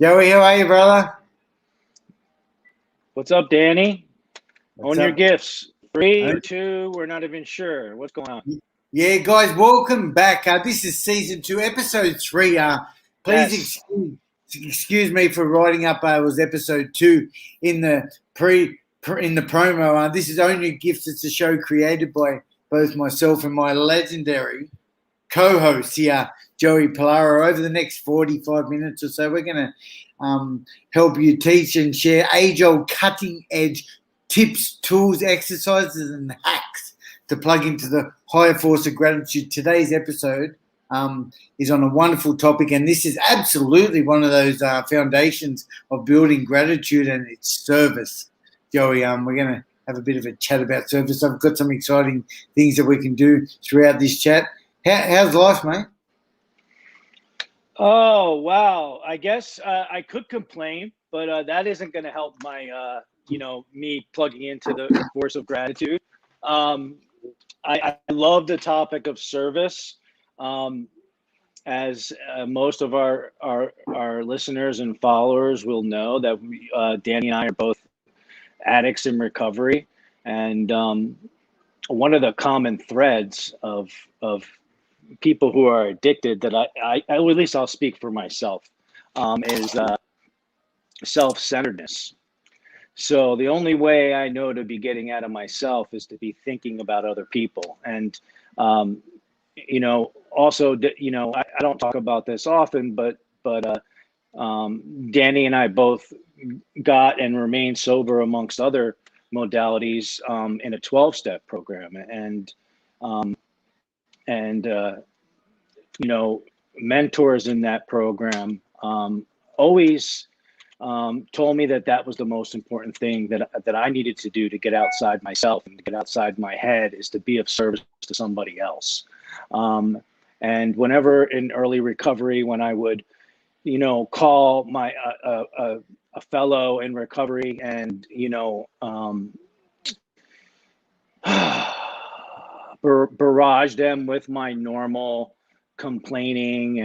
Joey, how are you, brother? What's up, Danny? What's Own your up? gifts. 3 or 2, we're not even sure. What's going on? Yeah, guys, welcome back. This is season 2, episode 3. Please excuse me for writing up. It was episode 2 in the in the promo. This is only gifts. It's a show created by both myself and my legendary co-host here, Joey Pollaro. Over the next 45 minutes or so, we're going to help you teach and share age-old cutting-edge tips, tools, exercises, and hacks to plug into the higher force of gratitude. Today's episode is on a wonderful topic, and this is absolutely one of those foundations of building gratitude, and it's service. Joey, we're going to have a bit of a chat about service. I've got some exciting things that we can do throughout this chat. How's life, mate? Oh, wow. I guess I could complain, but that isn't going to help my, me plugging into the force of gratitude. I love the topic of service. As most of our listeners and followers will know, that Danny and I are both addicts in recovery, and one of the common threads of people who are addicted that I at least I'll speak for myself, is self-centeredness. So the only way I know to be getting out of myself is to be thinking about other people. And, also, I don't talk about this often, but Danny and I both got and remain sober amongst other modalities in a 12-step program. Mentors in that program always told me that was the most important thing that I needed to do to get outside myself and to get outside my head, is to be of service to somebody else. And whenever in early recovery, when I would, call my a fellow in recovery and barrage them with my normal complaining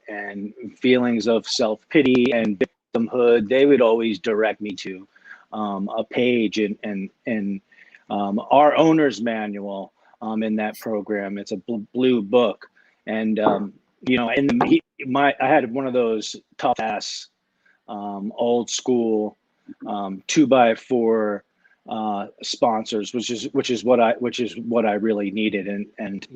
and feelings of self-pity and victimhood, they would always direct me to a page in our owner's manual in that program. It's a blue book, and I had one of those tough ass old school 2x4 sponsors, which is what I really needed, and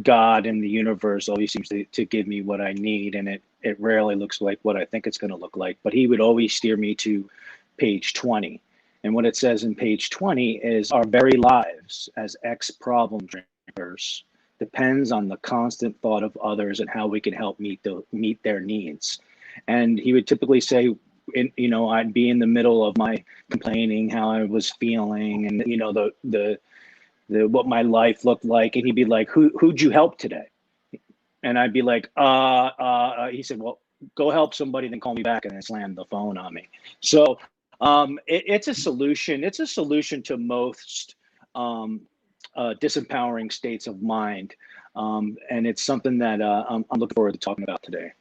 God and the universe always seems to give me what I need, and it rarely looks like what I think it's going to look like. But he would always steer me to page 20, and what it says in page 20 is, our very lives as ex-problem drinkers depends on the constant thought of others and how we can help meet their needs. And he would typically say, I'd be in the middle of my complaining, how I was feeling, and the what my life looked like, and he'd be like, who'd you help today? And I'd be like, he said, well, go help somebody, then call me back, and then slammed the phone on me. So it's a solution. It's a solution to most disempowering states of mind, and it's something that I'm looking forward to talking about today.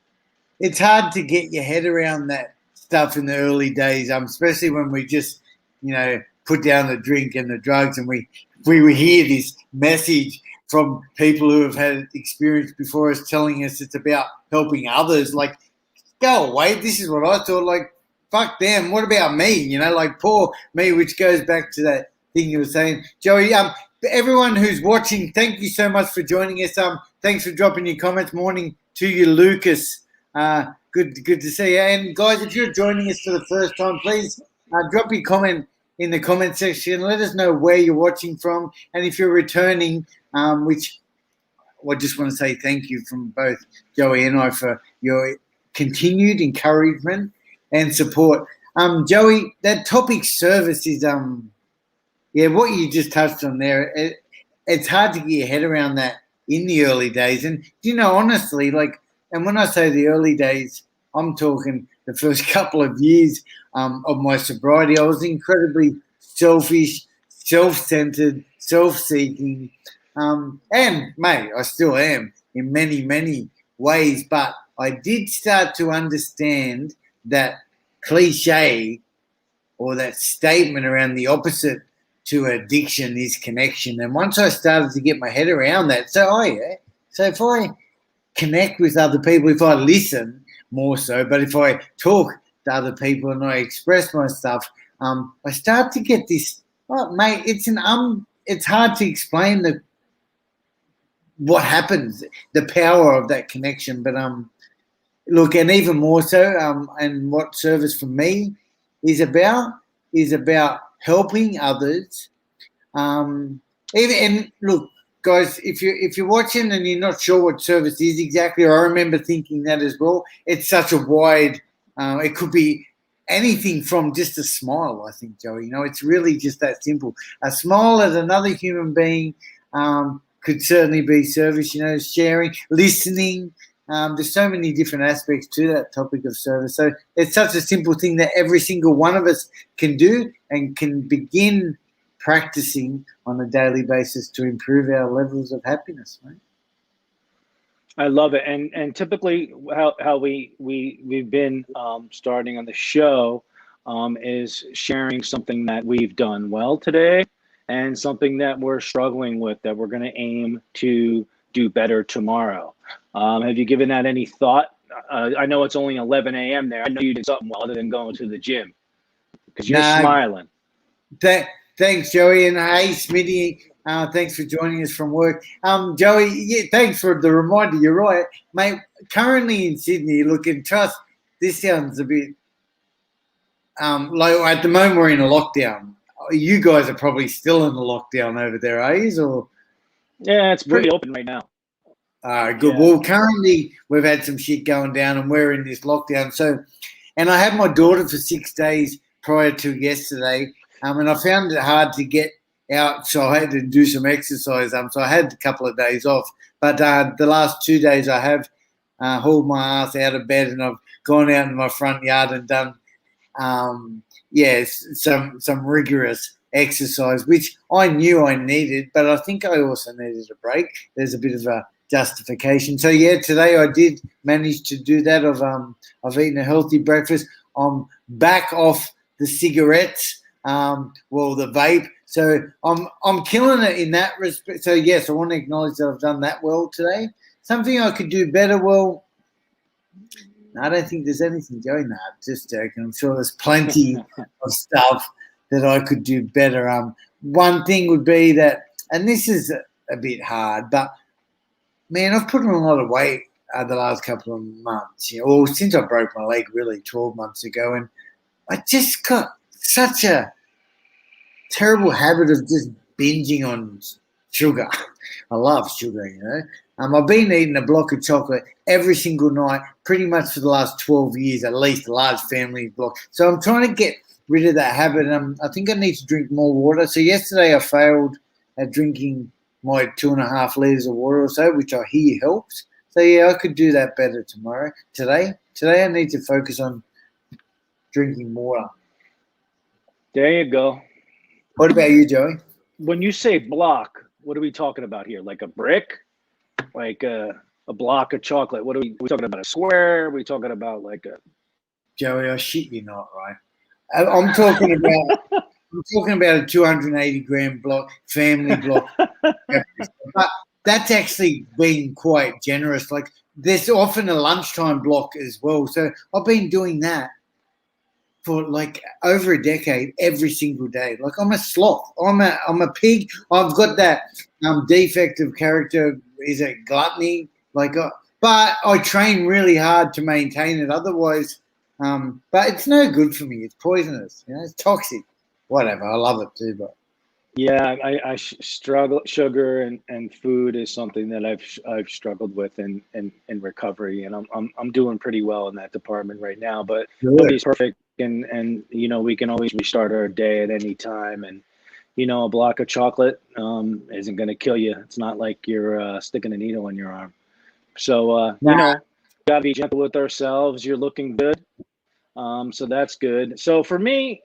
It's hard to get your head around that stuff in the early days, especially when we just, put down the drink and the drugs, and we hear this message from people who have had experience before us telling us it's about helping others. Like, go away. This is what I thought. Like, fuck them. What about me? Like poor me, which goes back to that thing you were saying, Joey. Everyone who's watching, thank you so much for joining us. Thanks for dropping your comments. Morning to you, Lucas. Good to see you. And guys, if you're joining us for the first time, please drop your comment in the comment section. Let us know where you're watching from, and if you're returning, which I just want to say thank you from both Joey and I for your continued encouragement and support. Joey, that topic service is what you just touched on there. It's hard to get your head around that in the early days, and honestly, and when I say the early days, I'm talking the first couple of years of my sobriety. I was incredibly selfish, self-centered, self-seeking, and, mate, I still am in many, many ways. But I did start to understand that cliche or that statement around the opposite to addiction is connection. And once I started to get my head around that, so if I connect with other people, if I listen more so, but if I talk to other people and I express my stuff, I start to get this. Oh, mate, it's hard to explain what happens, the power of that connection. But look, and even more so, and what service for me is about helping others. And look, guys, if you're watching and you're not sure what service is exactly, I remember thinking that as well. It's such a wide. It could be anything from just a smile. I think, Joey. It's really just that simple. A smile at another human being could certainly be service. Sharing, listening. There's so many different aspects to that topic of service. So it's such a simple thing that every single one of us can do and can begin practicing on a daily basis to improve our levels of happiness, right? I love it. And typically how we've been starting on the show is sharing something that we've done well today and something that we're struggling with that we're going to aim to do better tomorrow. Have you given that any thought? I know it's only 11 a.m. there. I know you did something well other than going to the gym because you're smiling. Thanks, Joey. And hey, Smitty, thanks for joining us from work. Joey, yeah, thanks for the reminder. You're right, mate. Currently in Sydney, look, and trust, this sounds a bit low. At the moment, we're in a lockdown. You guys are probably still in the lockdown over there, are you? Or yeah, it's pretty open right now. Good. Yeah. Well, currently we've had some shit going down, and we're in this lockdown. So, and I had my daughter for 6 days prior to yesterday. And I found it hard to get outside and do some exercise. So I had a couple of days off. But the last 2 days I have hauled my ass out of bed and I've gone out in my front yard and done, some rigorous exercise, which I knew I needed. But I think I also needed a break. There's a bit of a justification. So, yeah, today I did manage to do that. I've eaten a healthy breakfast. I'm back off the cigarettes. The vape. So I'm killing it in that respect. So yes, I want to acknowledge that I've done that well today. Something I could do better. Well, I don't think there's anything going there. Just joking. I'm sure there's plenty of stuff that I could do better. One thing would be that, and this is a bit hard, but man, I've put on a lot of weight the last couple of months. Or since I broke my leg, really 12 months ago, and I just got such a terrible habit of just binging on sugar. I love sugar, I've been eating a block of chocolate every single night, pretty much for the last 12 years, at least, a large family block. So I'm trying to get rid of that habit. I think I need to drink more water. So yesterday I failed at drinking my 2.5 liters of water or so, which I hear helps. So yeah, I could do that better tomorrow. Today I need to focus on drinking water. There you go. What about you, Joey? When you say block, what are we talking about here? Like a brick? Like a block of chocolate? What are we talking about? A square? Are we talking about like a... Joey, I shit you not, right? I'm talking about a 280 gram block, family block. But that's actually been quite generous. Like there's often a lunchtime block as well. So I've been doing that for like over a decade, every single day. Like I'm a sloth. I'm a pig. I've got that defect of character. Is it gluttony? But I train really hard to maintain it. Otherwise, but it's no good for me. It's poisonous. It's toxic. Whatever. I love it too, but. Yeah, I struggle. Sugar and food is something that I've struggled with in recovery, and I'm doing pretty well in that department right now. But nobody's perfect, and we can always restart our day at any time. And a block of chocolate isn't going to kill you. It's not like you're sticking a needle in your arm. So gotta be gentle with ourselves. You're looking good, so that's good. So for me,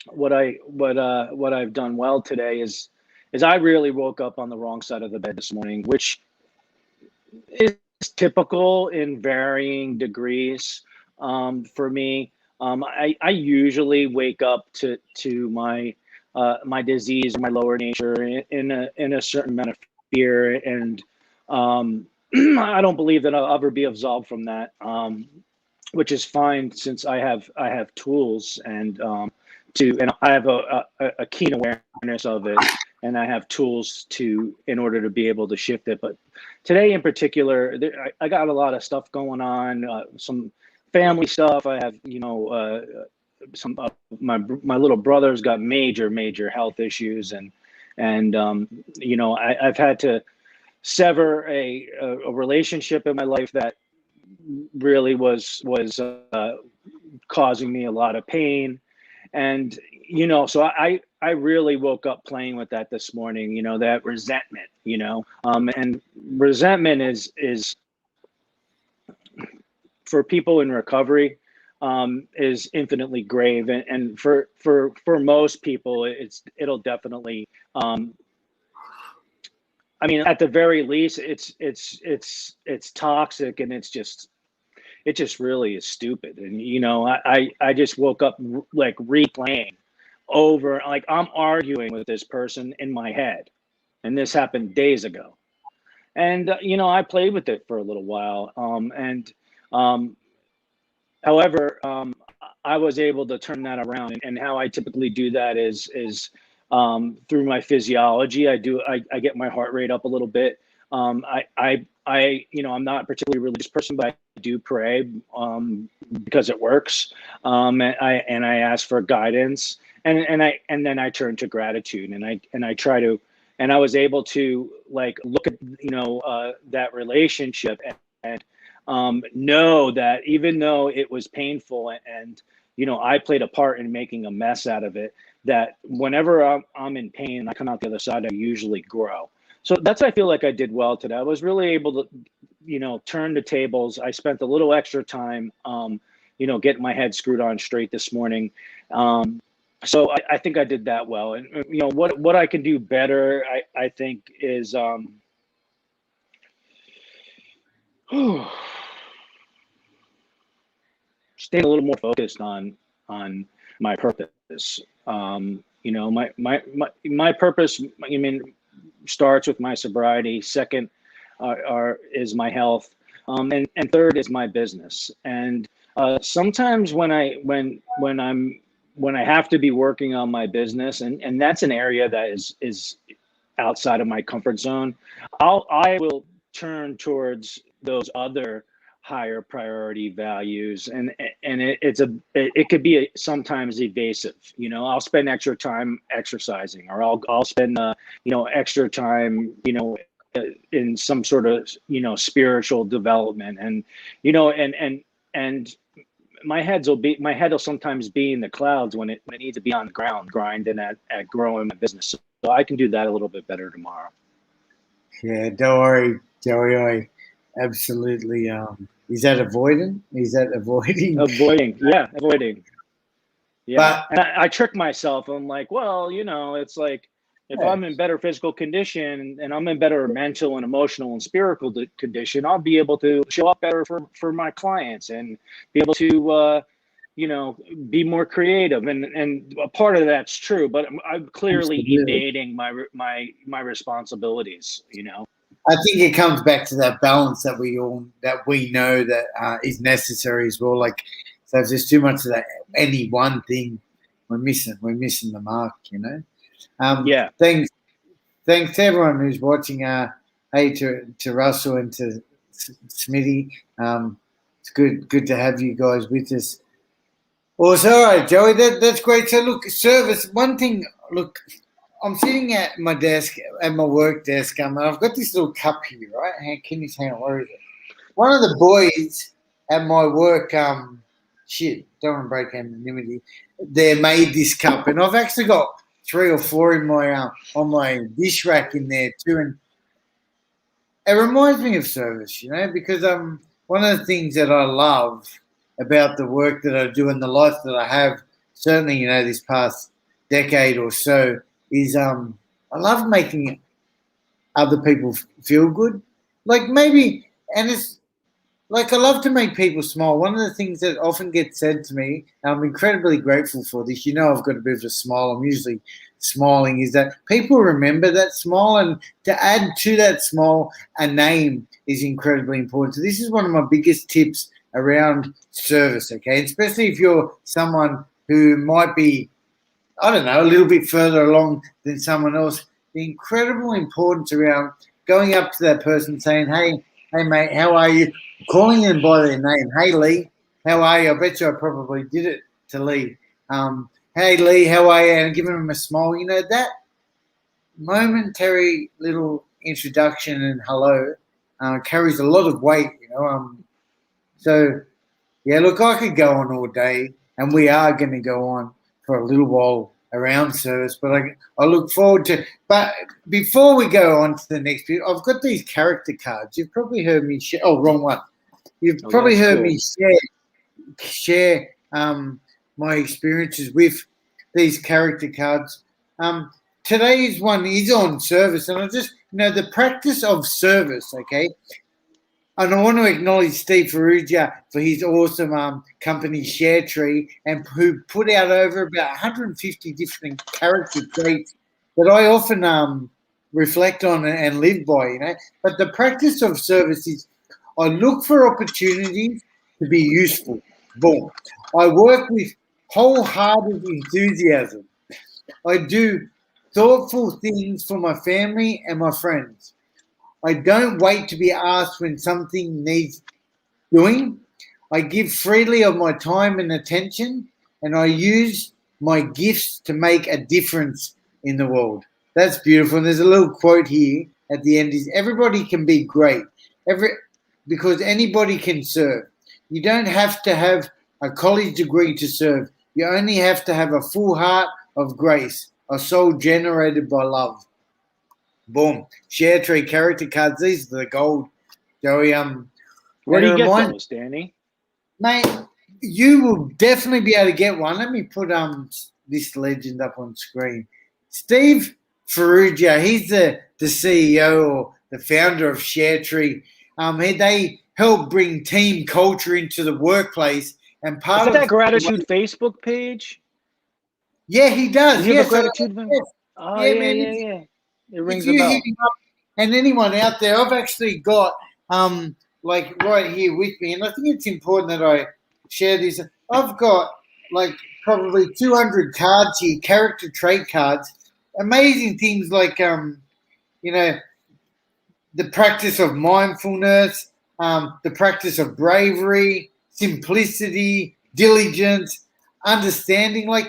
what I've done well today is I really woke up on the wrong side of the bed this morning, which is typical in varying degrees. for me. I usually wake up to my disease, my lower nature, in a certain amount of fear, and I don't believe that I'll ever be absolved from that, which is fine since I have tools and I have a keen awareness of it, and I have tools in order to be able to shift it. But today in particular, I got a lot of stuff going on, some family stuff. I have, some my little brother's got major health issues, and I've had to sever a relationship in my life that really was causing me a lot of pain. And so I really woke up playing with that this morning, that resentment, and resentment is for people in recovery, is infinitely grave, and for most people it'll definitely, I mean, at the very least it's toxic, and it just really is stupid. And I just woke up like replaying over, like I'm arguing with this person in my head, and this happened days ago. And I played with it for a little while, and however, I was able to turn that around, and how I typically do that is through my physiology. I get my heart rate up a little bit. I'm not a particularly religious person, but I do pray, because it works. And I ask for guidance, and then I turn to gratitude, and I try to, and I was able to like look at that relationship, and know that even though it was painful, and I played a part in making a mess out of it, that whenever I'm in pain and I come out the other side, I usually grow. So that's, I feel like I did well today. I was really able to, turn the tables. I spent a little extra time, getting my head screwed on straight this morning. So I think I did that well. And, what I can do better, I think is, staying a little more focused on my purpose. My purpose, I mean, starts with my sobriety. Second is my health, and third is my business. And sometimes when I have to be working on my business, and that's an area that is outside of my comfort zone, I will turn towards those other higher priority values, and it could be sometimes evasive. I'll spend extra time exercising, or I'll spend extra time in some sort of spiritual development, and and my head will sometimes be in the clouds when it needs to be on the ground grinding at growing my business. So I can do that a little bit better tomorrow. Yeah, don't worry, Joey. I absolutely. Is that avoiding? Is that avoiding? Yeah, avoiding. Yeah, But and I trick myself. I'm like, well, it's like, if I'm in better physical condition, and I'm in better mental and emotional and spiritual condition, I'll be able to show up better for my clients, and be able to, be more creative. And a part of that's true, but I'm clearly evading my responsibilities. I think it comes back to that balance that we know that is necessary as well. Like, so if there's too much of that any one thing, we're missing the mark. Yeah. Thanks to everyone who's watching. Hey, to Russell and to Smitty. It's good to have you guys with us. Also, all right, Joey, that's great. So look, service. One thing, look, I'm sitting at my desk, at my work desk, and I've got this little cup here, right? Can you hang on? Where is it? One of the boys at my work, don't want to break anonymity. They made this cup, and I've actually got 3 or 4 in my on my dish rack in there too, and it reminds me of service, because one of the things that I love about the work that I do and the life that I have, certainly, this past decade or so, is I love making other people feel good. Like maybe, and like I love to make people smile. One of the things that often gets said to me, and I'm incredibly grateful for this. You know, I've got a bit of a smile. I'm usually smiling. Is that people remember that smile, and to add to that smile, a name is incredibly important. So this is one of my biggest tips around service. Okay, especially if you're someone who might be, I don't know, a little bit further along than someone else. The incredible importance around going up to that person saying, hey mate, how are you? Calling them by their name. Hey Lee, how are you? I bet you I probably did it to Lee. Hey Lee, how are you? And giving them a smile. You know, that momentary little introduction and hello carries a lot of weight, you know. So yeah, look, I could go on all day, and we are going to go on for a little while around service, but I look forward to. But before we go on to the next bit, I've got these character cards. You've probably heard me share. Oh, wrong one. You've probably heard me share my experiences with these character cards. Today's one is on service, and I just, you know, the practice of service, okay? And I want to acknowledge Steve Ferrugia for his awesome company ShareTree, and who put out over about 150 different character traits that I often reflect on and live by, you know. But the practice of service is I look for opportunities to be useful. Boom. I work with wholehearted enthusiasm. I do thoughtful things for my family and my friends. I don't wait to be asked when something needs doing. I give freely of my time and attention, and I use my gifts to make a difference in the world. That's beautiful. And there's a little quote here at the end: is everybody can be great, because anybody can serve. You don't have to have a college degree to serve. You only have to have a full heart of grace, a soul generated by love. Boom. ShareTree character cards. These are the gold, Joey. Where do you get those, Danny? Mate, you will definitely be able to get one. Let me put this legend up on screen. Steve Ferrugia, he's the CEO or the founder of ShareTree. They help bring team culture into the workplace, and part of that gratitude Facebook page. Yeah, he does. You have a gratitude. Yes. Oh yeah, man. Yeah. It rings a bell. Hit him up, and anyone out there, I've actually got like right here with me, and I think it's important that I share this. I've got like probably 200 cards here, character trait cards. Amazing things like you know, the practice of mindfulness, the practice of bravery, simplicity, diligence, understanding. Like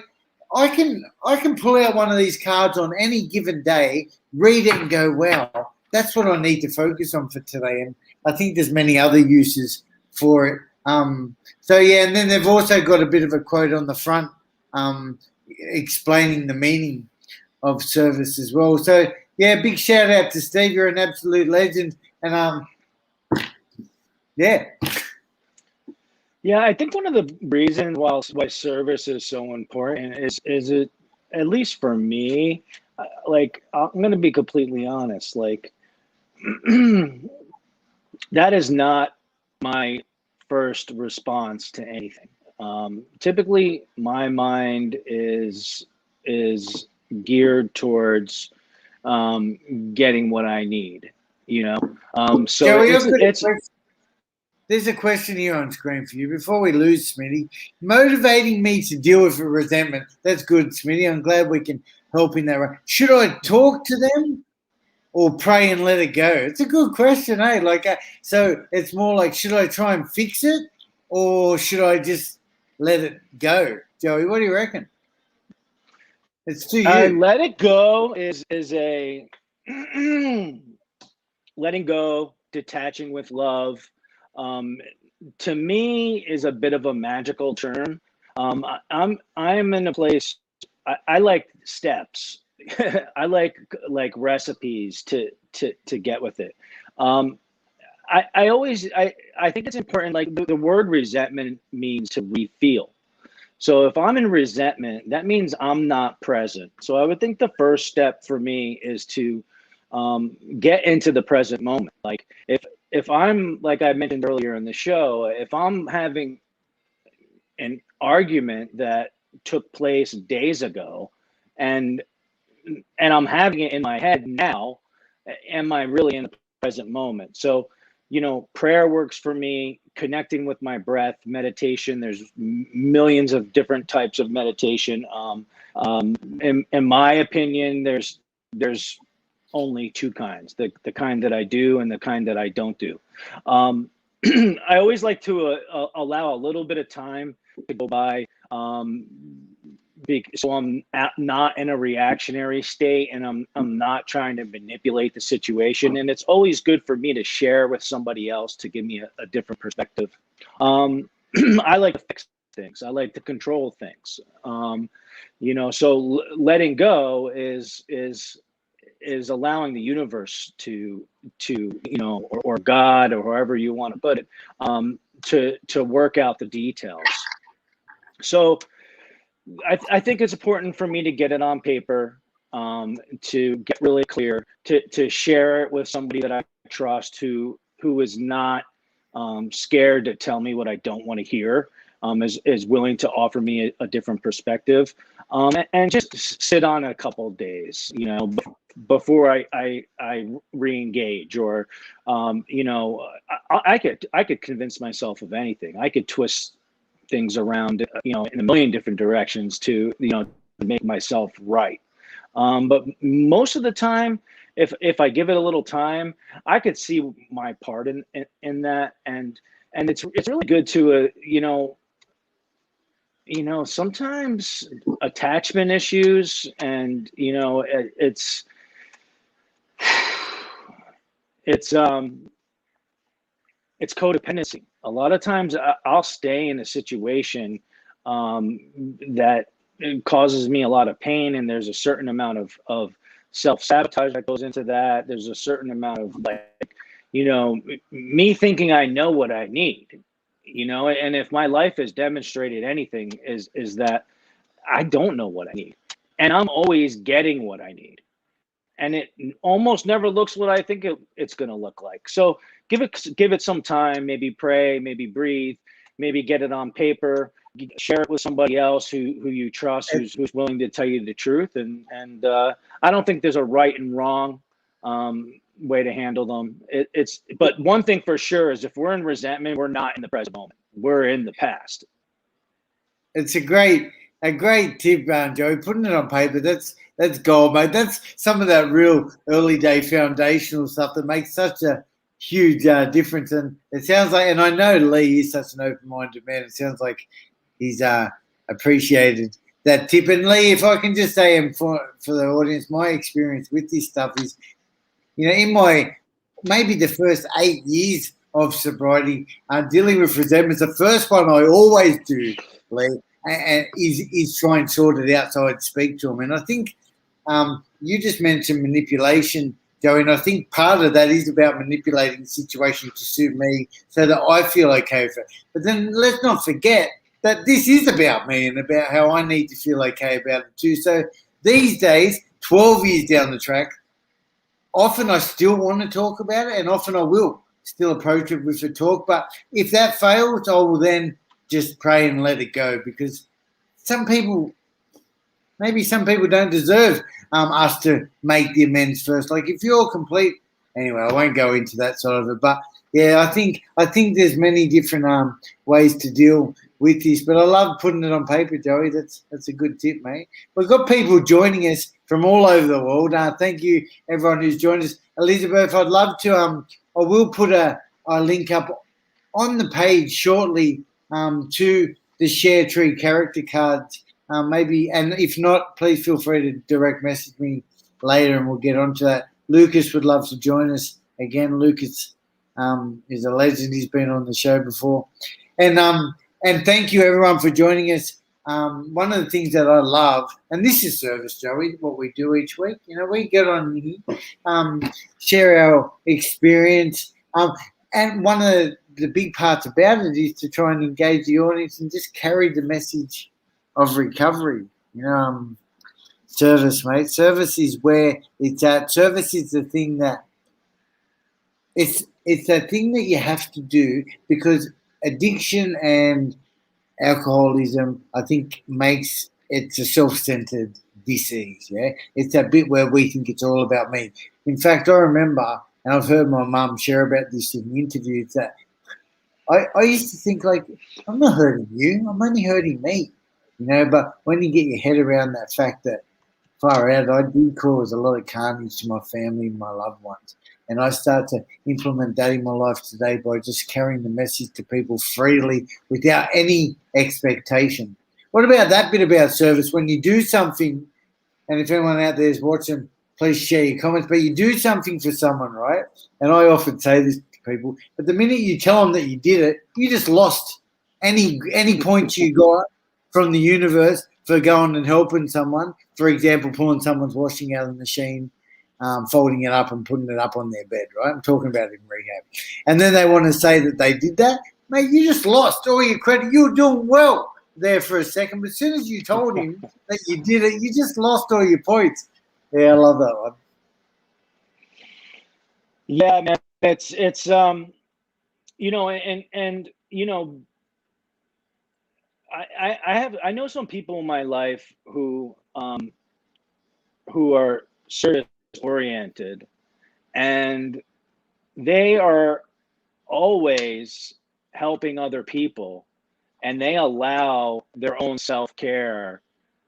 I can pull out one of these cards on any given day, read it and go, wow, that's what I need to focus on for today. And I think there's many other uses for it. So yeah, and then they've also got a bit of a quote on the front explaining the meaning of service as well. So yeah, big shout out to Steve. You're an absolute legend. And yeah. Yeah, I think one of the reasons why service is so important is it, at least for me, like I'm going to be completely honest, like that is not my first response to anything. Typically, my mind is geared towards getting what I need, you know. So Joey, there's a question here on screen for you before we lose Smitty. Motivating me to deal with resentment. That's good, Smitty. I'm glad we can help in that way. Should I talk to them or pray and let it go? It's a good question, eh? Like, so it's more like, should I try and fix it or should I just let it go? Joey, what do you reckon? It's to you. Let it go is a letting go, detaching with love. To me is a bit of a magical term. I'm in a place, I like steps. I like recipes to get with it. I think it's important, like the word resentment means to refeel. So if I'm in resentment, that means I'm not present. So I would think the first step for me is to get into the present moment. Like if I'm, like I mentioned earlier in the show, if I'm having an argument that took place days ago, and I'm having it in my head now, am I really in the present moment? So, prayer works for me, connecting with my breath, meditation. There's millions of different types of meditation. In my opinion, there's only two kinds, the kind that I do and the kind that I don't do. I always like to allow a little bit of time to go by, so I'm not in a reactionary state, and I'm not trying to manipulate the situation. And it's always good for me to share with somebody else to give me a different perspective. I like to fix things. I like to control things. So letting go is allowing the universe to or God, or however you want to put it, to work out the details. So I think it's important for me to get it on paper, to get really clear, to share it with somebody that I trust, who is not scared to tell me what I don't want to hear, is willing to offer me a different perspective, and just sit on a couple of days, before I re-engage, or I could convince myself of anything. I could twist things around, in a million different directions to make myself right. But most of the time, if I give it a little time, I could see my part in that, and it's really good to sometimes attachment issues, and it's codependency. A lot of times I'll stay in a situation that causes me a lot of pain, and there's a certain amount of self-sabotage that goes into that. There's a certain amount of me thinking I know what I need, and if my life has demonstrated anything, is that I don't know what I need, and I'm always getting what I need. And it almost never looks what I think it's going to look like. So give it some time, maybe pray, maybe breathe, maybe get it on paper, share it with somebody else who you trust, who's willing to tell you the truth. And I don't think there's a right and wrong way to handle them. But one thing for sure is, if we're in resentment, we're not in the present moment. We're in the past. It's a great tip, Joey. Putting it on paper, that's gold, mate. That's some of that real early day foundational stuff that makes such a huge difference. And it sounds like, and I know Lee is such an open-minded man, it sounds like he's appreciated that tip. And Lee, if I can just say, and for the audience, my experience with this stuff is, in my maybe the first 8 years of sobriety, dealing with resentments, the first one I always do, Lee, and is try and sort it out so I'd speak to him. And I think you just mentioned manipulation, Joey, and I think part of that is about manipulating the situation to suit me so that I feel okay with it. But then let's not forget that this is about me and about how I need to feel okay about it too. So these days, 12 years down the track, often I still want to talk about it, and often I will still approach it with a talk. But if that fails, I will then just pray and let it go, because some people don't deserve us to make the amends first. Like, if you're complete, anyway, I won't go into that side of it. But yeah, I think there's many different ways to deal with this. But I love putting it on paper, Joey. That's a good tip, mate. We've got people joining us from all over the world. Thank you, everyone who's joined us. Elizabeth, I'd love to. I will put a link up on the page shortly to the Share Tree character cards. Maybe, and if not, please feel free to direct message me later and we'll get onto that. Lucas would love to join us again. Lucas is a legend. He's been on the show before. And thank you, everyone, for joining us. One of the things that I love, and this is service, Joey, what we do each week. We get on here, share our experience. And one of the big parts about it is to try and engage the audience and just carry the message of recovery. Service, mate. Service is where it's at. Service is the thing that it's it's that thing that you have to do, because addiction and alcoholism, I think, makes it's a self-centered disease. Yeah, it's that bit where we think it's all about me. In fact, I remember, and I've heard my mum share about this in interviews, that I used to think, like, I'm not hurting you, I'm only hurting me, you know. But when you get your head around that fact that far out, I do cause a lot of carnage to my family and my loved ones. And I start to implement that in my life today by just carrying the message to people freely without any expectation. What about that bit about service? When you do something, and if anyone out there is watching, please share your comments, but you do something for someone, right? And I often say this to people, but the minute you tell them that you did it, you just lost any points you got from the universe for going and helping someone. For example, pulling someone's washing out of the machine, folding it up and putting it up on their bed, right? I'm talking about it in rehab. And then they want to say that they did that. Mate, you just lost all your credit. You were doing well there for a second, but as soon as you told him that you did it, you just lost all your points. Yeah, I love that one. Yeah, man, it's you know, and you know, I know some people in my life who are service oriented, and they are always helping other people, and they allow their own self-care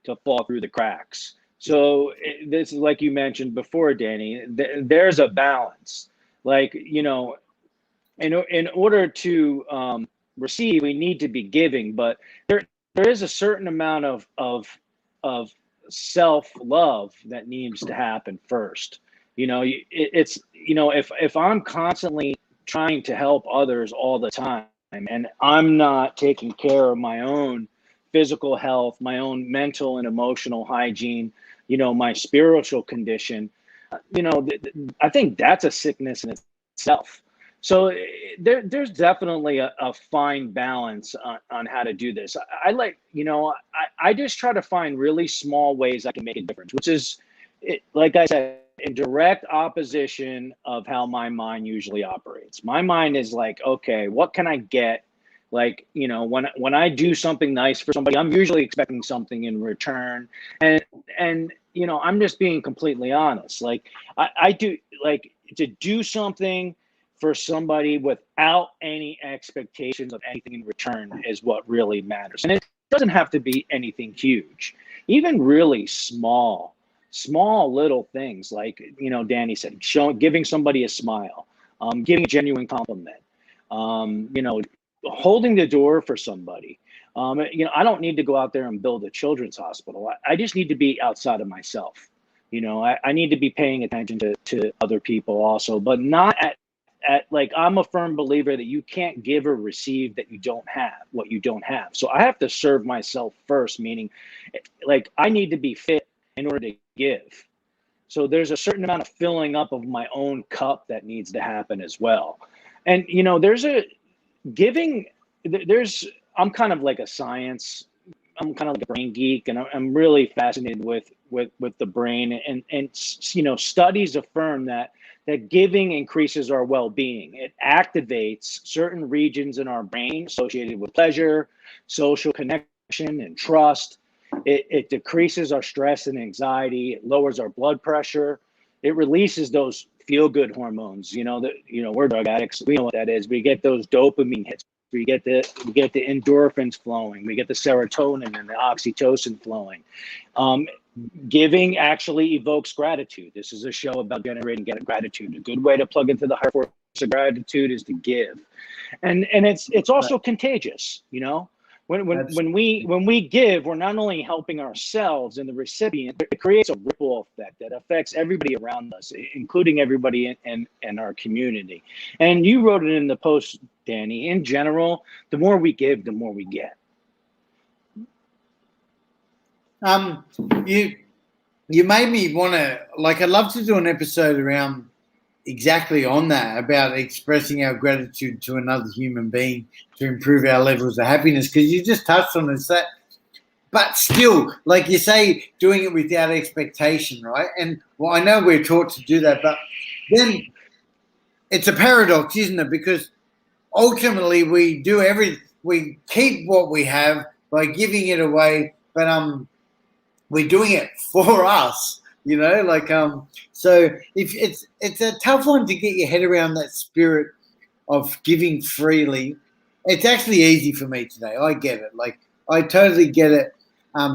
to fall through the cracks. So this is, like you mentioned before, Danny, there's a balance. Like, you know, in order to receive, we need to be giving, but there is a certain amount of self-love that needs to happen first. You know, it's, you know, if I'm constantly trying to help others all the time, and I'm not taking care of my own physical health, my own mental and emotional hygiene, you know, my spiritual condition, you know, I think that's a sickness in itself. So there's definitely a fine balance on how to do this. I like, you know, I just try to find really small ways I can make a difference, which is, like I said, in direct opposition of how my mind usually operates. My mind is like, okay, what can I get? Like, you know, when I do something nice for somebody, I'm usually expecting something in return. And you know, I'm just being completely honest. Like, I do, like, to do something for somebody without any expectations of anything in return is what really matters. And it doesn't have to be anything huge, even really small little things, like, you know, Danny said, giving somebody a smile, giving a genuine compliment, you know, holding the door for somebody. You know, I don't need to go out there and build a children's hospital. I just need to be outside of myself. You know, I need to be paying attention to other people also, but not at like, I'm a firm believer that you can't give or receive that you don't have, what you don't have. So I have to serve myself first, meaning, like, I need to be fit in order to give. So there's a certain amount of filling up of my own cup that needs to happen as well. And, you know, I'm kind of like a science, I'm kind of like a brain geek, and I'm really fascinated with the brain, and you know, studies affirm that giving increases our well-being. It activates certain regions in our brain associated with pleasure, social connection, and trust. It decreases our stress and anxiety. It lowers our blood pressure. It releases those feel-good hormones. You know, that, you know, we're drug addicts. We know what that is. We get those dopamine hits. We get the endorphins flowing. We get the serotonin and the oxytocin flowing. Giving actually evokes gratitude. This is a show about generating gratitude. A good way to plug into the higher force of gratitude is to give, and it's also contagious. You know, when we give, we're not only helping ourselves and the recipient, but it creates a ripple effect that affects everybody around us, including everybody in our community. And you wrote it in the post, Danny. In general, the more we give, the more we get. You made me want to, like, I'd love to do an episode around exactly on that, about expressing our gratitude to another human being to improve our levels of happiness, because you just touched on it. That, but still, like you say, doing it without expectation, right? And well, I know we're taught to do that, but then it's a paradox, isn't it? Because ultimately we keep what we have by giving it away, but we're doing it for us, so if it's a tough one to get your head around, that spirit of giving freely. It's actually easy for me today. I get it. Like, I totally get it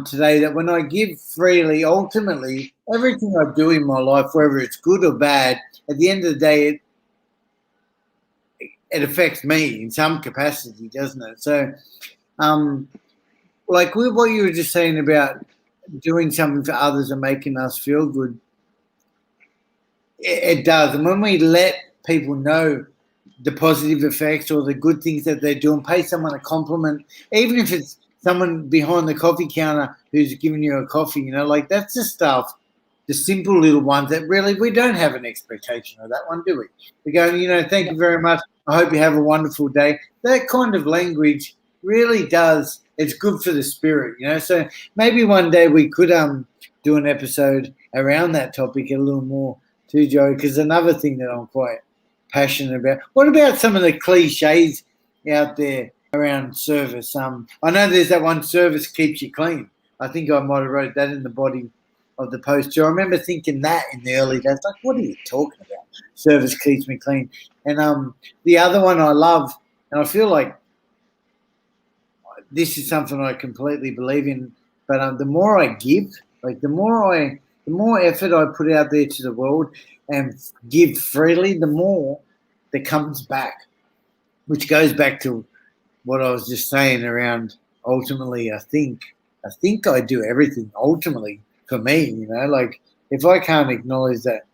today, that when I give freely, ultimately everything I do in my life, whether it's good or bad, at the end of the day it affects me in some capacity, doesn't it? So like what you were just saying about doing something for others and making us feel good, it does. And when we let people know the positive effects or the good things that they do, and pay someone a compliment, even if it's someone behind the coffee counter who's giving you a coffee, like, that's the stuff, the simple little ones that really we don't have an expectation of that one, do we? We go, thank you very much. I hope you have a wonderful day. That kind of language really does. It's good for the spirit, So maybe one day we could do an episode around that topic a little more too, Joe, because another thing that I'm quite passionate about. What about some of the cliches out there around service? I know there's that one, service keeps you clean. I think I might have wrote that in the body of the post too. I remember thinking that in the early days, like, what are you talking about? Service keeps me clean. And the other one I love, and I feel like this is something I completely believe in, but the more I give, like the more effort I put out there to the world and give freely, the more that comes back, which goes back to what I was just saying around, ultimately, I think I do everything ultimately for me, like, if I can't acknowledge that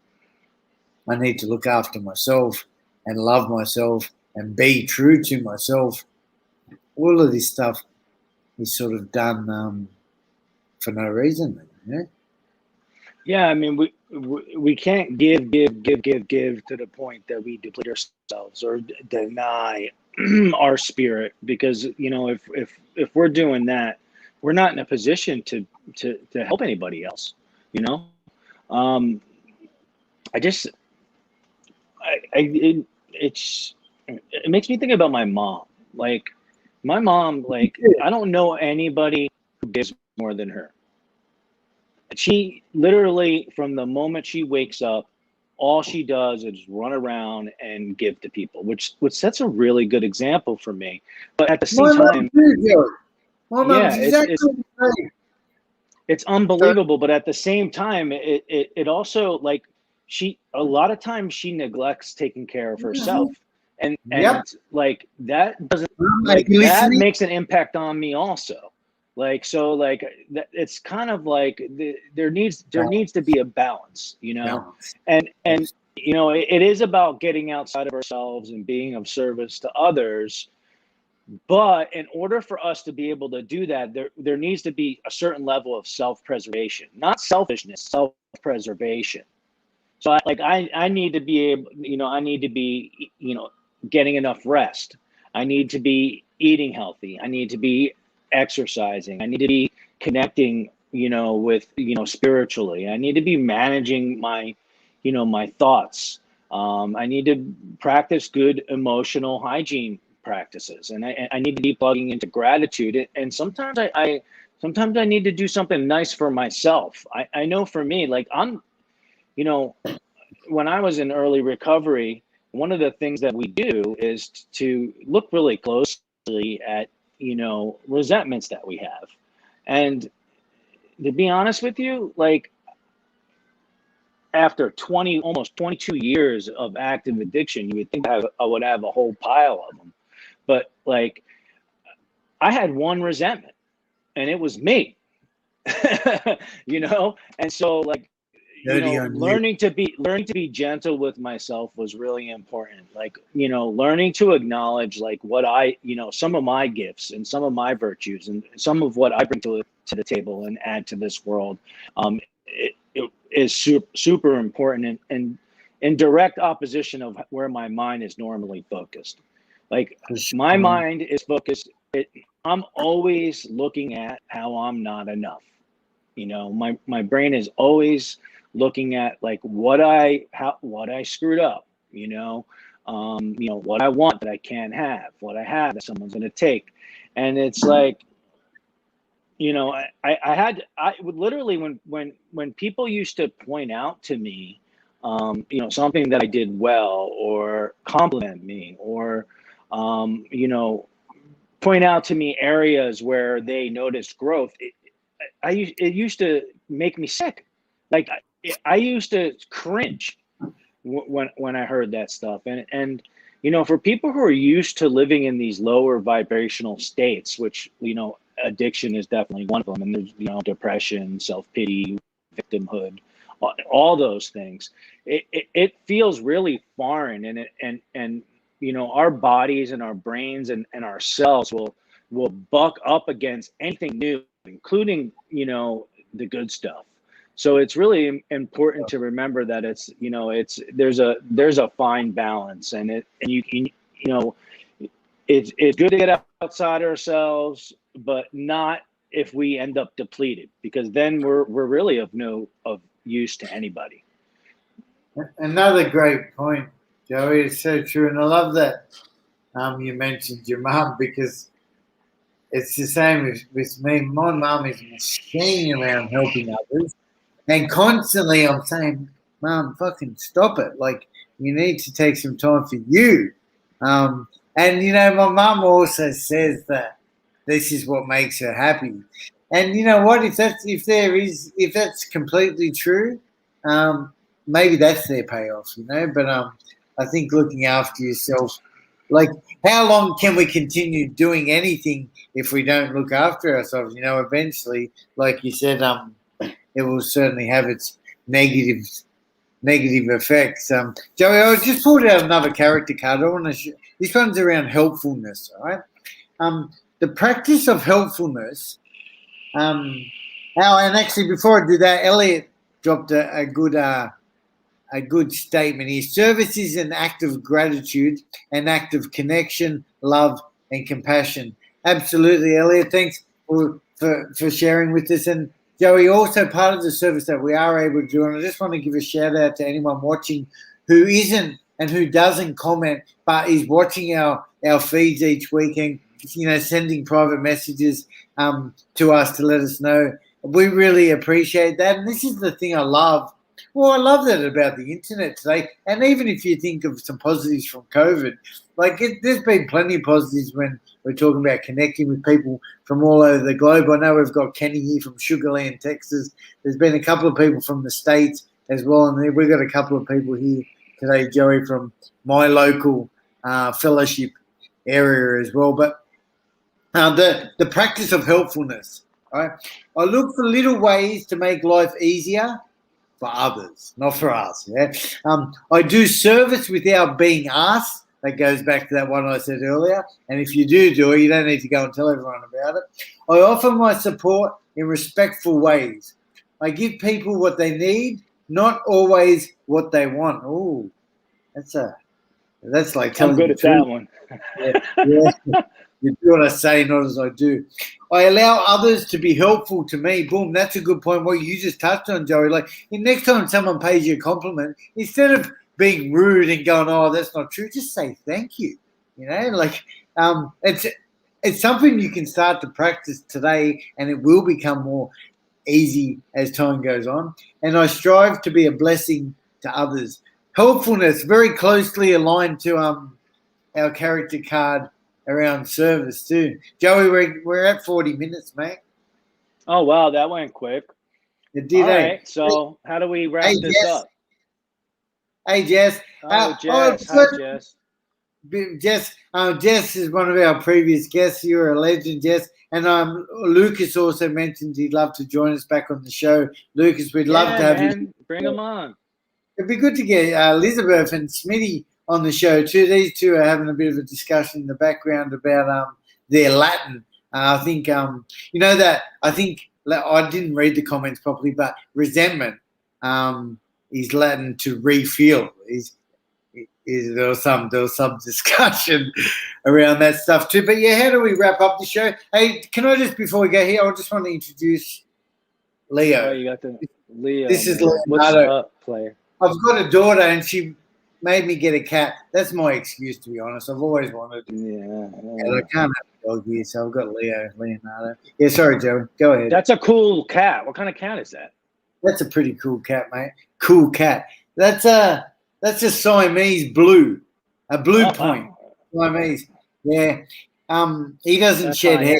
I need to look after myself and love myself and be true to myself, all of this stuff is sort of done for no reason, Yeah, I mean, we can't give to the point that we deplete ourselves or deny our spirit, because if we're doing that, we're not in a position to help anybody else. I just it makes me think about my mom. Like, my mom, like, I don't know anybody who gives more than her. She literally, from the moment she wakes up, all she does is run around and give to people, which sets a really good example for me. But at the same time, my yeah, mum's exactly the same. It's unbelievable. But at the same time, it also, like, a lot of times she neglects taking care of herself, and Yep. like that doesn't, Are like, you that listening? makes an impact on me also. Like, so, like, it's kind of like there needs to be a balance, Balance. and it is about getting outside of ourselves and being of service to others. But in order for us to be able to do that, there needs to be a certain level of self-preservation, not selfishness, self-preservation. So I need to be able, I need to be, getting enough rest. I need to be eating healthy. I need to be exercising. I need to be connecting, with, spiritually. I need to be managing my, my thoughts. I need to practice good emotional hygiene practices, and I need to be plugging into gratitude. And sometimes sometimes I need to do something nice for myself. I know for me, like, when I was in early recovery, one of the things that we do is to look really closely at, resentments that we have. And to be honest with you, like, after almost 22 years of active addiction, you would think I would have a whole pile of them. But, like, I had one resentment, and it was me. And so, like, Dirty on you. learning to be gentle with myself was really important. Like, learning to acknowledge, like, what some of my gifts and some of my virtues and some of what I bring to the table and add to this world. It is super important, and in direct opposition of where my mind is normally focused. Like, my mind is focused. I'm always looking at how I'm not enough. My brain is always looking at, like, what I screwed up, what I want that I can't have, what I have that someone's going to take. And it's like, I would literally, when people used to point out to me, something that I did well, or compliment me, or, point out to me areas where they noticed growth, it used to make me sick. Like I used to cringe when I heard that stuff. And for people who are used to living in these lower vibrational states, which addiction is definitely one of them, and there's depression, self-pity, victimhood, all those things. It feels really foreign, and our bodies and our brains and our cells will buck up against anything new, including the good stuff. So it's really important to remember that there's a fine balance, and it's good to get outside ourselves, but not if we end up depleted, because then we're really of use to anybody. Another great point, Joey. It's so true, and I love that you mentioned your mum, because it's the same with me. My mum is a machine around helping others, and constantly I'm saying, "Mum, fucking stop it! Like, you need to take some time for you." And my mum also says that this is what makes her happy. And you know what? If that's completely true, maybe that's their payoff. But I think looking after yourself, like, how long can we continue doing anything if we don't look after ourselves? Eventually, like you said, it will certainly have its negative effects. Joey, I just pulled out another character card. I want to. This one's around helpfulness. All right. The practice of helpfulness. And actually, before I do that, Elliot dropped a good statement here. Service is an act of gratitude, an act of connection, love, and compassion. Absolutely, Elliot. Thanks for sharing with us. And Joey, also part of the service that we are able to do, and I just want to give a shout out to anyone watching who isn't and who doesn't comment, but is watching our feeds each week and sending private messages to us to let us know. We really appreciate that. And this is the thing I love. Well, I love that about the internet today. And even if you think of some positives from COVID, there's been plenty of positives when we're talking about connecting with people from all over the globe. I know we've got Kenny here from Sugar Land, Texas. There's been a couple of people from the States as well. And we've got a couple of people here today, Joey, from my local fellowship area as well. But the practice of helpfulness, right? I look for little ways to make life easier for others, not for us. Yeah. I do service without being asked. That goes back to that one I said earlier. And if you do it, you don't need to go and tell everyone about it. I offer my support in respectful ways. I give people what they need, not always what they want. Oh, that's like telling I'm good the at truth. That one. Yeah. You do what I say, not as I do. I allow others to be helpful to me. Boom, that's a good point. What you just touched on, Joey. Like, next time someone pays you a compliment, instead of being rude and going, "Oh, that's not true," just say thank you. It's something you can start to practice today, and it will become more easy as time goes on. And I strive to be a blessing to others. Helpfulness, very closely aligned to our character card around service too. Joey, we're at 40 minutes, mate. Oh, wow, that went quick. It did. All right, so how do we wrap this up? Hey, Jess. Oh, Jess. Hi, Jess. Jess is one of our previous guests. You're a legend, Jess. And Lucas also mentioned he'd love to join us back on the show. Lucas, we'd love to have you. Bring him on. It'd be good to get Elizabeth and Smitty on the show too. These two are having a bit of a discussion in the background about their Latin. I think I think I didn't read the comments properly, but resentment is Latin to refeel. There was some discussion around that stuff too. But yeah, how do we wrap up the show? Hey, can I just, before we go here, I just want to introduce Leo. Oh, you got the Leo. This is Leonardo. What's up, player? I've got a daughter, and she made me get a cat. That's my excuse, to be honest. I've always wanted. Yeah. And I can't have a dog here, so I've got Leonardo. Yeah, sorry, Joe. Go ahead. That's a cool cat. What kind of cat is that? That's a pretty cool cat, mate. Cool cat. That's a Siamese blue, a blue point. Wow. Siamese. Yeah. He doesn't shed hair.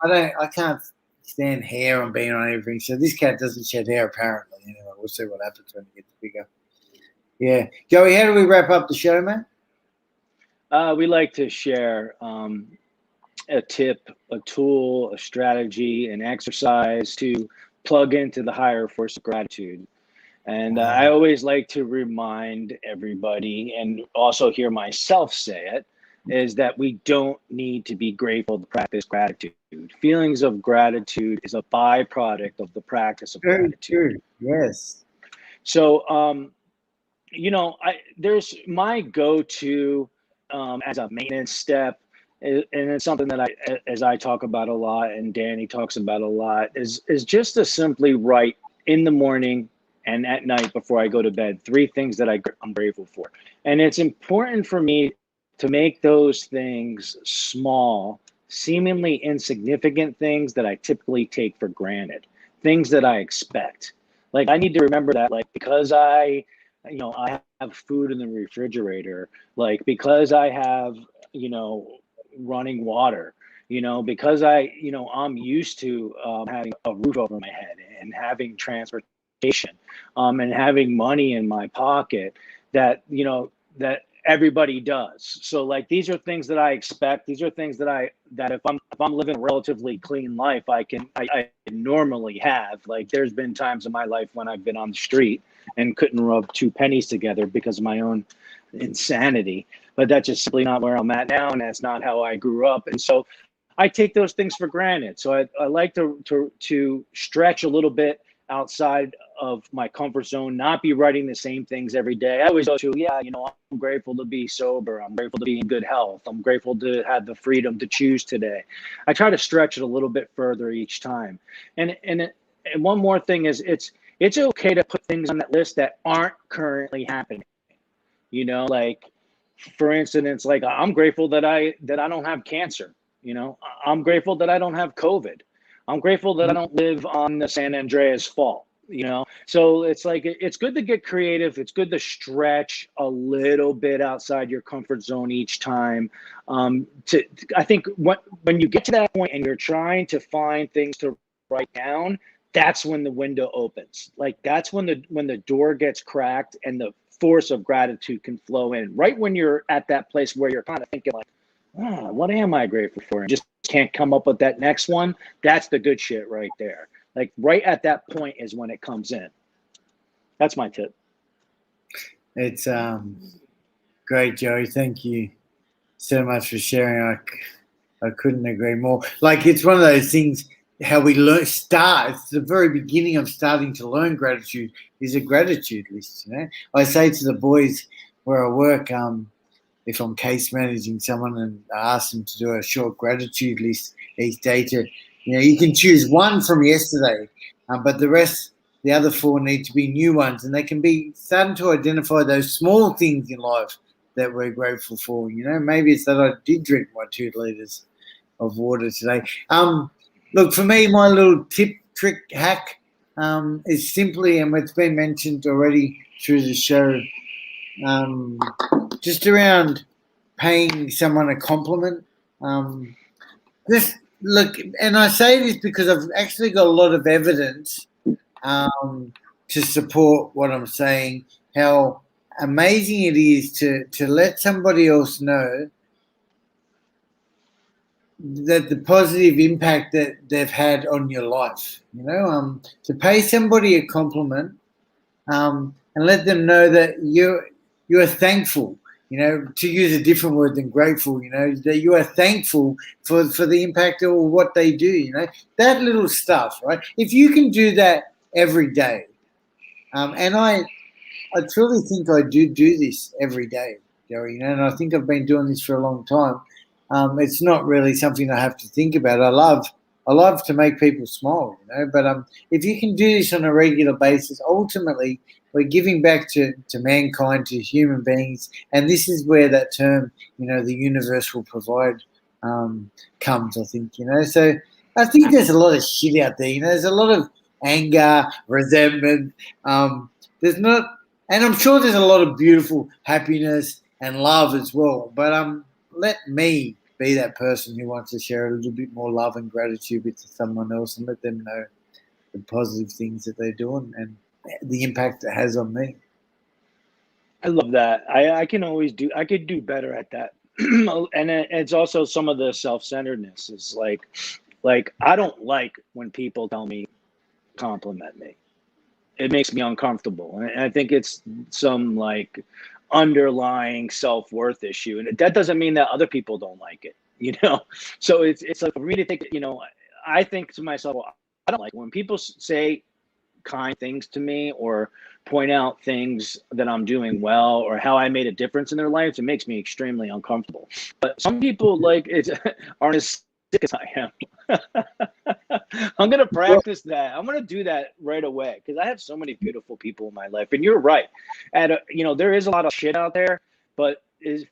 I can't stand hair on being on everything. So this cat doesn't shed hair apparently. Anyway, we'll see what happens when he gets bigger. Yeah. Joey, how do we wrap up the show, man? We like to share a tip, a tool, a strategy, an exercise to plug into the higher force of gratitude. And I always like to remind everybody, and also hear myself say it, is that we don't need to be grateful to practice gratitude. Feelings of gratitude is a byproduct of the practice of gratitude. True. Yes. So, there's my go-to as a maintenance step, and it's something that as I talk about a lot, and Danny talks about a lot, is just to simply write in the morning and at night before I go to bed 3 things that I'm grateful for. And it's important for me to make those things small, seemingly insignificant things that I typically take for granted, things that I expect. Like I need to remember that, like, because I have food in the refrigerator, like because I have, running water, because I'm used to having a roof over my head and having transportation, and having money in my pocket that everybody does. So like these are things that I expect. These are things that if I'm living a relatively clean life, I normally have. Like there's been times in my life when I've been on the street and couldn't rub 2 pennies together because of my own insanity. But that's just simply not where I'm at now, and that's not how I grew up. And so I take those things for granted. So I like to stretch a little bit outside of my comfort zone, not be writing the same things every day. I always go to, I'm grateful to be sober. I'm grateful to be in good health. I'm grateful to have the freedom to choose today. I try to stretch it a little bit further each time. And one more thing is it's okay to put things on that list that aren't currently happening. Like for instance, like I'm grateful that I don't have cancer. I'm grateful that I don't have COVID. I'm grateful that I don't live on the San Andreas Fault, So it's like, it's good to get creative. It's good to stretch a little bit outside your comfort zone each time. I think when you get to that point and you're trying to find things to write down, that's when the window opens. Like that's when the door gets cracked and the force of gratitude can flow in. Right when you're at that place where you're kind of thinking like, what am I grateful for? And just can't come up with that next one. That's the good shit right there. Like right at that point is when it comes in. That's my tip. It's great, Joey. Thank you so much for sharing. I couldn't agree more. Like it's one of those things, how we start. It's the very beginning of starting to learn gratitude is a gratitude list. I say to the boys where I work, if I'm case managing someone and I ask them to do a short gratitude list each day you can choose one from yesterday, but the other 4 need to be new ones, and they can be starting to identify those small things in life that we're grateful for. Maybe it's that I did drink my 2 liters of water today. Look, for me, my little tip, trick, hack is simply, and it's been mentioned already through the show, just around paying someone a compliment. Just look, and I say this because I've actually got a lot of evidence to support what I'm saying, how amazing it is to let somebody else know that the positive impact that they've had on your life. To pay somebody a compliment and let them know that you are thankful, to use a different word than grateful, that you are thankful for the impact of what they do, that little stuff, right? If you can do that every day, and I truly think I do this every day, Gary, and I think I've been doing this for a long time. It's not really something I have to think about. I love to make people smile, but if you can do this on a regular basis, ultimately we're giving back to mankind, to human beings, and this is where that term, the universe will provide, comes. I think, So I think there's a lot of shit out there. There's a lot of anger, resentment. There's not, and I'm sure there's a lot of beautiful happiness and love as well. But let me be that person who wants to share a little bit more love and gratitude with someone else and let them know the positive things that they're doing and the impact it has on me. I love that. I could do better at that. And it's also some of the self-centeredness is like I don't like when people tell me, compliment me. It makes me uncomfortable. And I think it's some like underlying self-worth issue. And that doesn't mean that other people don't like it, So it's like for me to think, I think to myself, well, I don't like when people say kind things to me or point out things that I'm doing well or how I made a difference in their lives. It makes me extremely uncomfortable. But some people aren't as sick as I am. I'm going to practice that. I'm going to do that right away because I have so many beautiful people in my life. And you're right. There is a lot of shit out there, but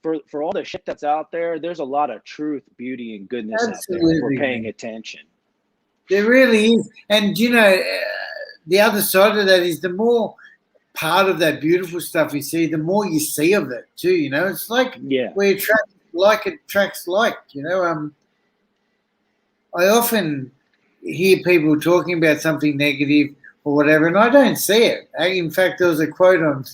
for all the shit that's out there, there's a lot of truth, beauty, and goodness out there if we're paying attention. There really is. And, the other side of that is the more part of that beautiful stuff you see, the more you see of it too, It's like we attract like attracts like, I often hear people talking about something negative or whatever, and I don't see it. In fact, there was a quote on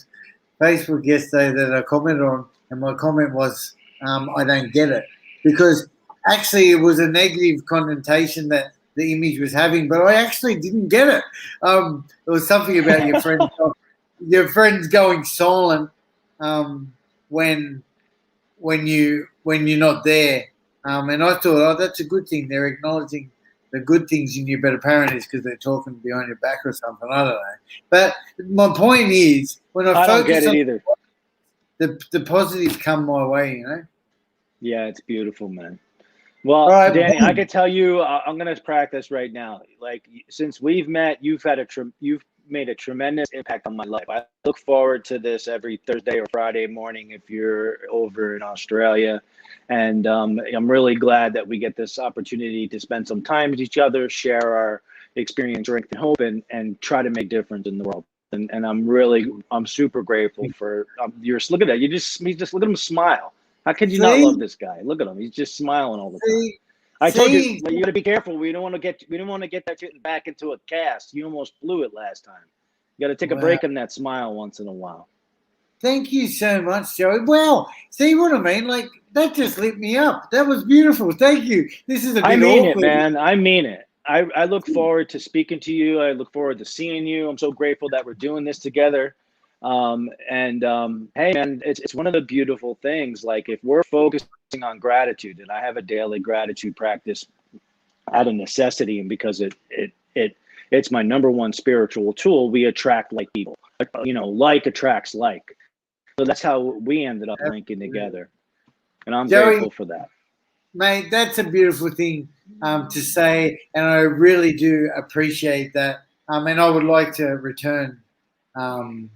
Facebook yesterday that I commented on, and my comment was, I don't get it. Because actually it was a negative connotation that the image was having, but I actually didn't get it. It was something about your friends going silent when you're not there. And I thought, oh, that's a good thing. They're acknowledging the good things in you, but apparently it's because they're talking behind your back or something. I don't know. But my point is, when I don't get it either. The positives come my way, Yeah, it's beautiful, man. Well, right, Danny, I could tell you, I'm going to practice right now. Like since we've met, you've made a tremendous impact on my life. I look forward to this every Thursday or Friday morning if you're over in Australia. And I'm really glad that we get this opportunity to spend some time with each other, share our experience, strength, and hope, and try to make a difference in the world. And I'm super grateful for look at that. Just look at him smile. How could you not love this guy? Look at him. He's just smiling all the time. I told you got to be careful. We don't want to get that shit back into a cast. You almost blew it last time. You got to take a break on that smile once in a while. Thank you so much, Joey. Well, see what I mean? Like that just lit me up. That was beautiful. Thank you. This is a bit I mean awkward. it, man. I mean it. I look forward to speaking to you. I look forward to seeing you. I'm so grateful that we're doing this together. Hey, man, it's one of the beautiful things. Like if we're focusing on gratitude, and I have a daily gratitude practice out of necessity, and because it's my number one spiritual tool, we attract like people. Like attracts like. So that's how we ended up linking together, and I'm grateful for that. Mate, that's a beautiful thing to say, and I really do appreciate that. And I would like to return the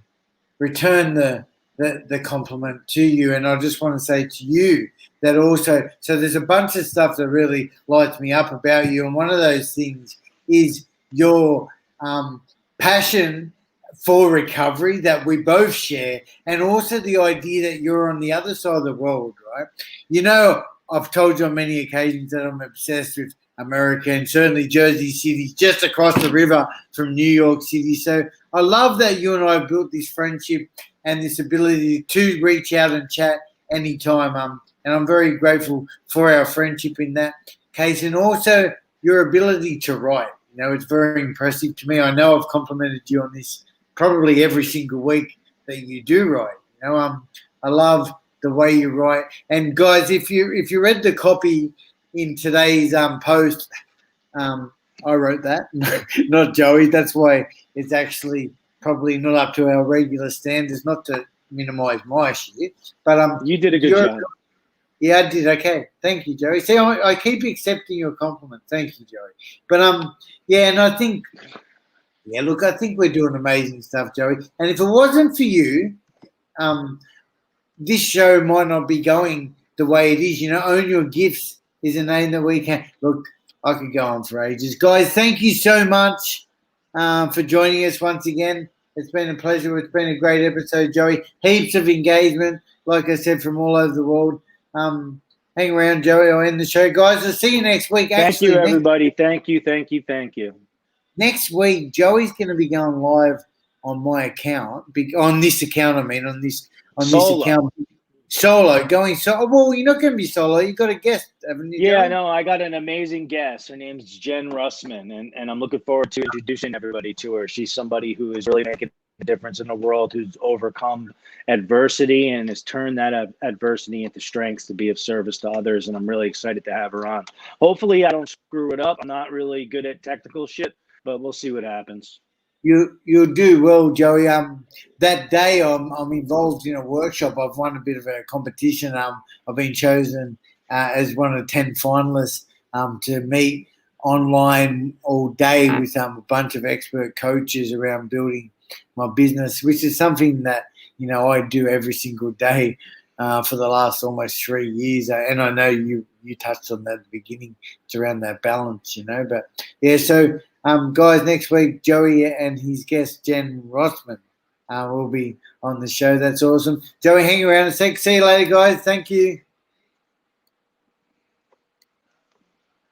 compliment to you. And I just want to say to you that also, so there's a bunch of stuff that really lights me up about you. And one of those things is your passion for recovery that we both share, and also the idea that you're on the other side of the world, right? I've told you on many occasions that I'm obsessed with America, and certainly Jersey City, just across the river from New York City. So I love that you and I have built this friendship and this ability to reach out and chat anytime. And I'm very grateful for our friendship in that case, and also your ability to write. It's very impressive to me. I know I've complimented you on this probably every single week that you do write. I love the way you write. And guys, if you read the copy in today's post, I wrote that, not Joey. That's why it's actually probably not up to our regular standards, not to minimize my shit. But you did a good job. Yeah, I did. Okay. Thank you, Joey. See, I keep accepting your compliment. Thank you, Joey. But yeah, and I think Yeah, look, I think we're doing amazing stuff, Joey. And if it wasn't for you, this show might not be going the way it is. Own Your Gifts is a name that we can. Look, I could go on for ages. Guys, thank you so much for joining us once again. It's been a pleasure. It's been a great episode, Joey. Heaps of engagement, like I said, from all over the world. Hang around, Joey. I'll end the show. Guys, I'll see you next week. Thank you, everybody. Thank you. Next week, Joey's going to be going live on my account. On this account, on this account. Solo, going solo. Well, you're not going to be solo. You got a guest, haven't you? Yeah, no, I got an amazing guest. Her name's Jen Russman, and I'm looking forward to introducing everybody to her. She's somebody who is really making a difference in the world, who's overcome adversity and has turned that adversity into strengths to be of service to others. And I'm really excited to have her on. Hopefully, I don't screw it up. I'm not really good at technical shit, but we'll see what happens. You'll do well, Joey. That day I'm involved in a workshop. I've won a bit of a competition. I've been chosen as one of the 10 finalists to meet online all day with a bunch of expert coaches around building my business, which is something that I do every single day for the last almost 3 years. And I know you touched on that at the beginning. It's around that balance, But yeah, so. Guys, next week, Joey and his guest, Jen Rossman, will be on the show. That's awesome. Joey, hang around a sec. See you later, guys. Thank you.